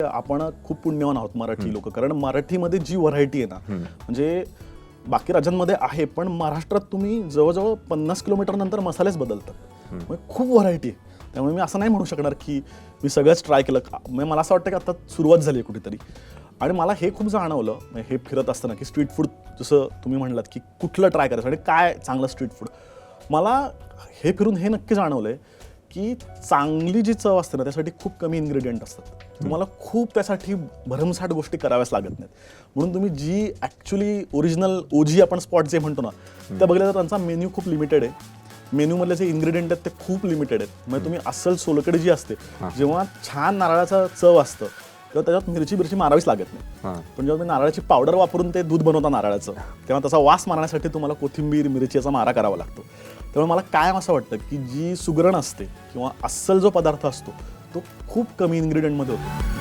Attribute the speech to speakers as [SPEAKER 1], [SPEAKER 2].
[SPEAKER 1] आपण खूप पुण्यवान आहोत मराठी लोक, कारण मराठीमध्ये जी व्हरायटी आहे ना, म्हणजे बाकी राज्यांमध्ये आहे, पण महाराष्ट्रात तुम्ही जवळजवळ 50 किलोमीटर नंतर मसालेच बदलतात. म्हणजे खूप व्हरायटी आहे. त्यामुळे मी असं नाही म्हणू शकणार की मी सगळंच ट्राय केलं. म्हणजे मला असं वाटतं की आता सुरुवात झाली आहे कुठेतरी. आणि मला हे खूप जाणवलं हे फिरत असताना की स्ट्रीट फूड, जसं तुम्ही म्हणलात की कुठलं ट्राय करायचं आणि काय चांगलं स्ट्रीट फूड. मला हे फिरून हे नक्की जाणवलंय की चांगली जी चव असते ना, त्यासाठी खूप कमी इन्ग्रेडियंट असतात. तुम्हाला खूप त्यासाठी भरमसाठ गोष्टी कराव्याच लागत नाहीत. म्हणून तुम्ही जी ॲक्च्युली ओरिजिनल ओजी आपण स्पॉट जे म्हणतो ना, त्या बघितलं तर त्यांचा मेन्यू खूप लिमिटेड आहे. मेन्यूमधले जे इन्ग्रेडियंट आहेत ते खूप लिमिटेड आहेत. म्हणजे तुम्ही अस्सल सोलकढी जी असते, जेव्हा छान नारळाचं चव असतं तेव्हा त्याच्यात मिरची मारावीच लागत नाही. पण जेव्हा तुम्ही नारळाची पावडर वापरून ते दूध बनवता नारळाचं, तेव्हा त्याचा वास मारण्यासाठी तुम्हाला कोथिंबीर मिरचीचा मारा करावा लागतो. त्यामुळे मला काय असं वाटतं की जी सुगरण असते किंवा अस्सल जो पदार्थ असतो तो खूप कमी इन्ग्रेडियंटमध्ये होतो.